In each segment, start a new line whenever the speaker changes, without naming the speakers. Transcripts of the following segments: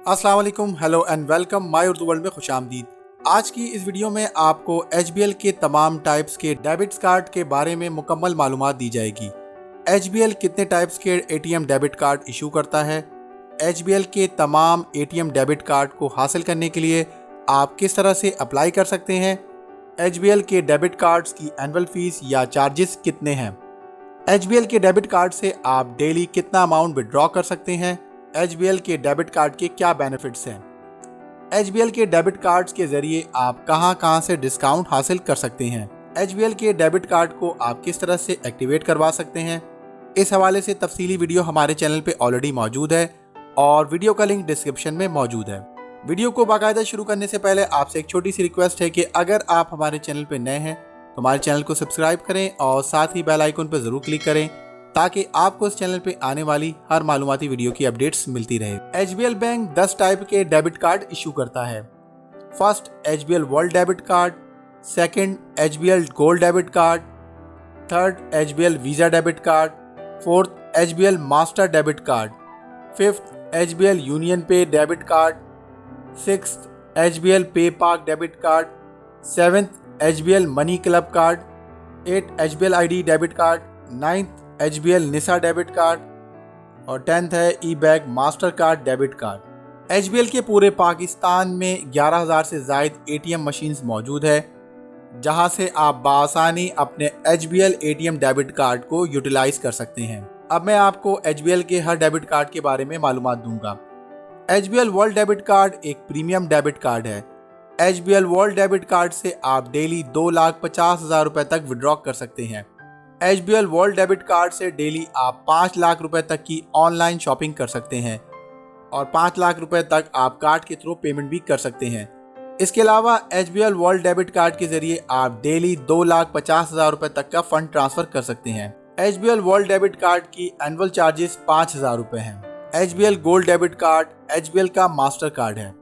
अस्सलाम वालेकुम, hello and welcome my Urdu world में खुशामदीद। आज की इस वीडियो में आपको HBL के तमाम टाइप्स के डेबिट कार्ड के बारे में मुकम्मल मालूमात दी जाएगी। HBL कितने टाइप्स के ATM डेबिट कार्ड इशू करता है, HBL के तमाम ATM डेबिट कार्ड को हासिल करने के लिए आप किस तरह से अप्लाई कर सकते हैं, HBL के डेबिट कार्ड्स की एनुअल फीस या चार्जेस कितने हैं, HBL के डेबिट कार्ड से आप डेली कितना अमाउंट विड्रॉ कर सकते हैं, HBL के डेबिट कार्ड के क्या बेनिफिट्स हैं, HBL के डेबिट कार्ड्स के जरिए आप कहां से डिस्काउंट हासिल कर सकते हैं, HBL के डेबिट कार्ड को आप किस तरह से एक्टिवेट करवा सकते हैं। इस हवाले से तफसीली वीडियो हमारे चैनल पे ऑलरेडी मौजूद है और वीडियो का लिंक डिस्क्रिप्शन में मौजूद है। वीडियो को बाकायदा शुरू करने से पहले आपसे एक छोटी सी रिक्वेस्ट है कि अगर आप हमारे चैनल पे नए हैं तो हमारे चैनल को सब्सक्राइब करें और साथ ही बेल आइकन पर जरूर क्लिक करें ताकि आपको इस चैनल पे आने वाली हर मालूमाती वीडियो की अपडेट्स मिलती रहे। HBL बैंक 10 टाइप के डेबिट कार्ड इशू करता है। First, HBL world debit card, second, HBL gold debit card, third, HBL Visa debit card, fourth, HBL master debit card, fifth, HBL UnionPay debit card, sixth, HBL PayPak debit card, seventh, HBL money club card, 8 HBL ID debit card, 9th HBL Nisa debit card और 10th है e bag Mastercard debit card. HBL के पूरे पाकिस्तान में 11,000 से ज़ायद ATM machines मौजूद है जहां से आप बासानी अपने HBL ATM डेबिट कार्ड को यूटिलाइज कर सकते हैं। अब मैं आपको HBL के हर डेबिट कार्ड के बारे में मालूमात दूंगा। HBL वर्ल्ड डेबिट कार्ड एक प्रीमियम डेबिट कार्ड है। HBL वर्ल्ड डेबिट कार्ड से आप डेली 2,50,000 रुपए तक विड्रॉ कर सकते हैं। HBL वर्ल्ड डेबिट कार्ड से डेली आप 5 लाख रुपए तक की ऑनलाइन शॉपिंग कर सकते हैं और 5 लाख रुपए तक आप कार्ड के थ्रू पेमेंट भी कर सकते हैं। इसके अलावा HBL वर्ल्ड डेबिट कार्ड के जरिए आप डेली 2,50,000 रुपए तक का फंड ट्रांसफर कर सकते हैं। HBL वर्ल्ड डेबिट कार्ड की एनुअल चार्जेस 5,000 रुपए हैं। HBL gold debit card HBL का मास्टर कार्ड है।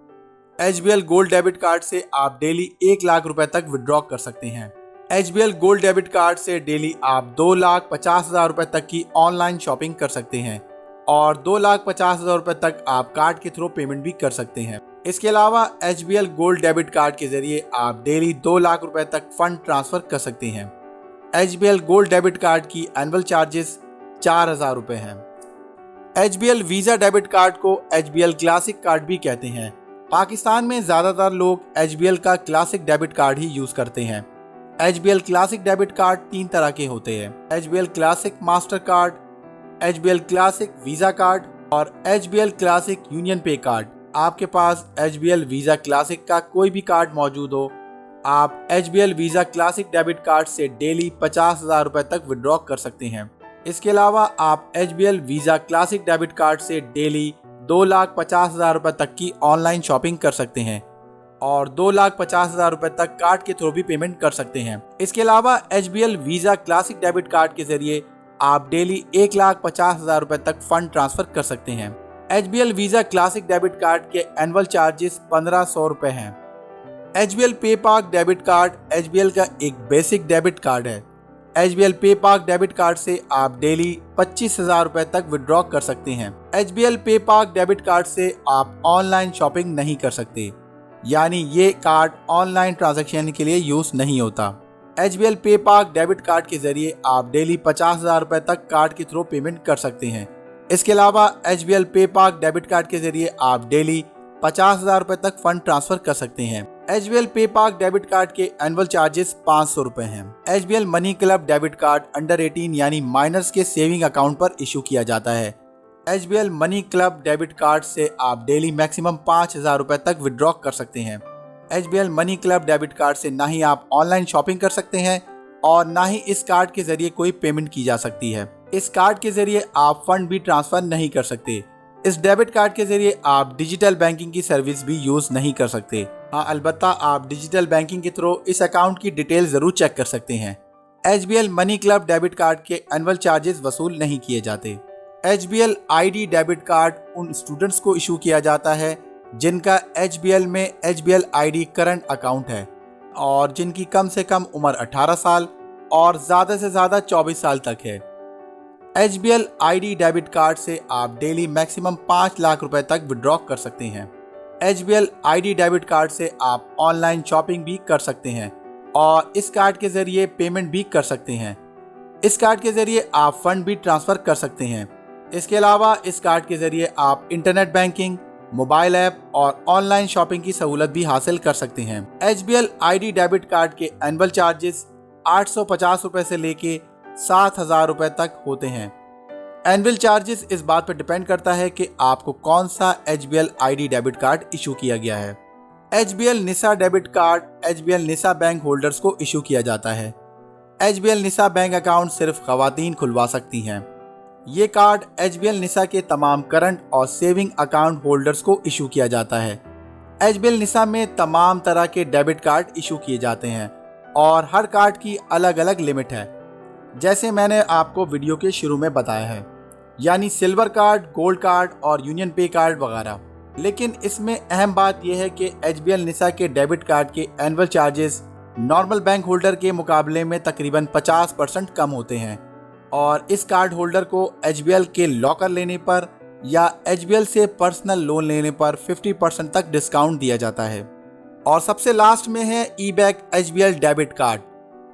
HBL गोल्ड डेबिट कार्ड से आप डेली 1 लाख रुपए तक विड्रॉ कर सकते हैं। HBL गोल्ड डेबिट कार्ड से डेली आप 2,50,000 रुपए तक की ऑनलाइन शॉपिंग कर सकते हैं और 2,50,000 रुपए तक आप कार्ड के थ्रू पेमेंट भी कर सकते हैं। इसके अलावा HBL गोल्ड डेबिट कार्ड के जरिए आप डेली 2 लाख रुपए तक फंड ट्रांसफर कर सकते हैं। HBL गोल्ड डेबिट कार्ड की एनुअल चार्जेस 4,000 रुपए हैं। HBL वीजा डेबिट कार्ड को HBL क्लासिक कार्ड भी कहते हैं। पाकिस्तान में ज्यादातर लोग HBL का क्लासिक डेबिट कार्ड ही यूज करते हैं। HBL क्लासिक डेबिट कार्ड 3 तरह के होते हैं: HBL classic master card, HBL classic visa card और HBL क्लासिक यूनियन पे कार्ड। आपके पास HBL वीजा क्लासिक का कोई भी कार्ड मौजूद हो, आप HBL visa classic debit card से डेली 50,000 रुपए तक विड्रॉ कर सकते हैं। इसके अलावा आप HBL visa classic debit card से डेली 2,50,000 रुपए तक की ऑनलाइन शॉपिंग कर सकते हैं और 2,50,000 रुपए तक कार्ड के थ्रू भी पेमेंट कर सकते हैं। इसके अलावा HBL visa classic debit card के जरिए आप डेली 1,50,000 रुपए तक फंड ट्रांसफर कर सकते हैं। HBL visa classic debit card के एनुअल चार्जेस 1,500 रुपए हैं। HBL PayPak debit card HBL का एक बेसिक डेबिट कार्ड है। HBL PayPak debit card से आप डेली 25,000 रुपए तक विड्रॉ कर सकते हैं। HBL PayPak debit card से आप ऑनलाइन शॉपिंग नहीं कर सकते, यानी ये कार्ड ऑनलाइन ट्रांजैक्शन के लिए यूज नहीं होता। HBL PayPak debit card के जरिए आप डेली 50,000 रुपए तक कार्ड के थ्रू पेमेंट कर सकते हैं। इसके अलावा HBL PayPak debit card के जरिए आप डेली 50,000 रुपए तक फंड ट्रांसफर कर सकते हैं। HBL PayPak debit card के एनुअल चार्जेस 500 रुपए हैं। HBL money club debit card under 18 यानी माइनर्स के सेविंग अकाउंट पर इशू किया जाता है। HBL money club debit card से आप डेली मैक्सिमम 5,000 रुपए तक विड्रॉ कर सकते हैं। HBL money club debit card से ना ही आप ऑनलाइन शॉपिंग कर सकते हैं और ना ही इस कार्ड के जरिए कोई पेमेंट की जा सकती है। इस कार्ड के जरिए आप फंड भी ट्रांसफर नहीं कर सकते। इस डेबिट कार्ड के जरिए आप डिजिटल बैंकिंग की सर्विस भी यूज नहीं कर सकते। हाँ, अलबत्ता आप डिजिटल बैंकिंग के थ्रू इस अकाउंट की डिटेल जरूर चेक कर सकते हैं। HBL money club debit card के एनुअल चार्जेस वसूल नहीं किए जाते। HBL ID डेबिट कार्ड उन स्टूडेंट्स को इशू किया जाता है जिनका HBL में HBL ID करंट अकाउंट है और जिनकी कम से कम उम्र 18 साल और ज़्यादा से ज़्यादा 24 साल तक है। HBL ID डेबिट कार्ड से आप डेली मैक्सिमम 5 लाख रुपए तक विड्रॉ कर सकते हैं। HBL ID डेबिट कार्ड से आप ऑनलाइन शॉपिंग भी कर सकते हैं और इस कार्ड के जरिए पेमेंट भी कर सकते हैं। इस कार्ड के जरिए आप फंड भी ट्रांसफर कर सकते हैं। इसके अलावा इस कार्ड के जरिए आप इंटरनेट बैंकिंग, मोबाइल ऐप और ऑनलाइन शॉपिंग की सहूलत भी हासिल कर सकते हैं। HBL ID डेबिट कार्ड के एनुअल चार्जेस 850 रुपए से लेके 7,000 रुपए तक होते हैं। एनुअल चार्जेस इस बात पर डिपेंड करता है कि आपको कौन सा HBL ID debit card issue किया गया है। HBL Nisa debit card HBL निसा बैंक होल्डर्स को इशू किया जाता है। HBL निसा बैंक अकाउंट सिर्फ खवातीन खुलवा सकती हैं। ये कार्ड HBL निसा के तमाम करंट और सेविंग अकाउंट होल्डर्स को इशू किया जाता है। HBL निसा में तमाम तरह के डेबिट कार्ड इशू किए जाते हैं और हर कार्ड की अलग अलग लिमिट है, जैसे मैंने आपको वीडियो के शुरू में बताया है, यानी सिल्वर कार्ड, गोल्ड कार्ड और यूनियन पे कार्ड वगैरह। लेकिन इसमें अहम बात यह है कि HBL निसा के डेबिट कार्ड के annual charges normal bank holder के मुकाबले में तकरीबन 50% कम होते हैं और इस कार्ड होल्डर को HBL के लॉकर लेने पर या HBL से पर्सनल लोन लेने पर 50% तक डिस्काउंट दिया जाता है। और सबसे लास्ट में है eBack HBL डेबिट कार्ड।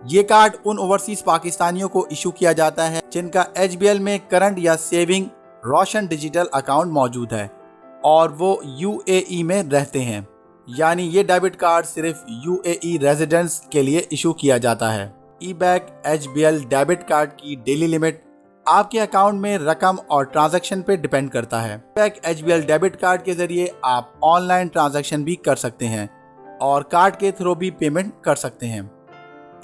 ये कार्ड उन ओवरसीज पाकिस्तानियों को इशू किया जाता है जिनका HBL में करंट या सेविंग रोशन डिजिटल अकाउंट मौजूद है और वो UAE में रहते हैं, यानी ये डेबिट कार्ड सिर्फ UAE रेजिडेंट्स के लिए इशू किया जाता है। eBack HBL डेबिट कार्ड की डेली लिमिट आपके अकाउंट में रकम और ट्रांजैक्शन पे डिपेंड करता है। eBack HBL डेबिट कार्ड के जरिए आप ऑनलाइन ट्रांजैक्शन भी कर सकते हैं और कार्ड के थ्रू भी पेमेंट कर सकते हैं।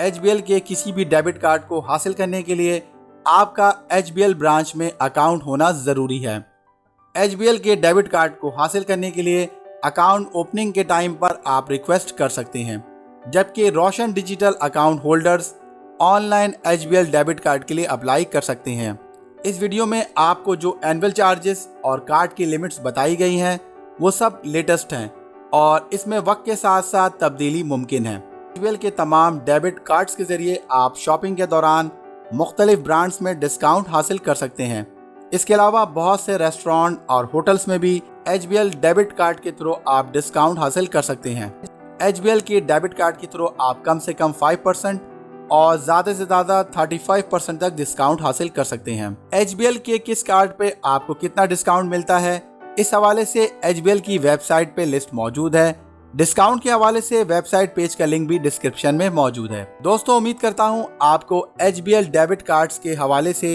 HBL के किसी भी डेबिट कार्ड को हासिल करने के लिए आपका HBL ब्रांच में अकाउंट होना ज़रूरी है। HBL के डेबिट कार्ड को हासिल करने के लिए अकाउंट ओपनिंग के टाइम पर आप रिक्वेस्ट कर सकते हैं, जबकि Roshan digital account holders online HBL debit card के लिए अप्लाई कर सकते हैं। इस वीडियो में आपको जो एनुअल चार्जेस और कार्ड की लिमिट्स बताई गई हैं वो सब लेटेस्ट हैं और इसमें वक्त के साथ साथ तब्दीली मुमकिन है। HBL के तमाम डेबिट कार्ड्स के जरिए आप शॉपिंग के दौरान मुख्तलिफ ब्रांड्स में डिस्काउंट हासिल कर सकते हैं। इसके अलावा बहुत से रेस्टोरेंट और होटल्स में भी HBL डेबिट कार्ड के थ्रू आप डिस्काउंट हासिल कर सकते हैं। HBL के डेबिट कार्ड के थ्रू आप कम से कम 5% और ज़्यादा से ज़्यादा 35% तक डिस्काउंट हासिल कर सकते हैं। HBL के किस कार्ड पे आपको कितना डिस्काउंट मिलता है, इस हवाले से HBL की वेबसाइट पे लिस्ट मौजूद है। डिस्काउंट के हवाले से वेबसाइट पेज का लिंक भी डिस्क्रिप्शन में मौजूद है। दोस्तों, उम्मीद करता हूँ आपको HBL डेबिट कार्ड्स के हवाले से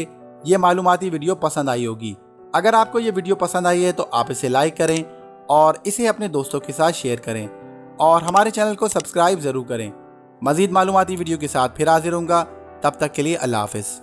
ये मालूमाती वीडियो पसंद आई होगी। अगर आपको ये वीडियो पसंद आई है तो आप इसे लाइक करें और इसे अपने दोस्तों के साथ शेयर करें और हमारे चैनल को सब्सक्राइब ज़रूर करें। मज़ीद मालूमाती वीडियो के साथ फिर हाजिर होऊंगा, तब तक के लिए अल्लाह हाफ़िज़।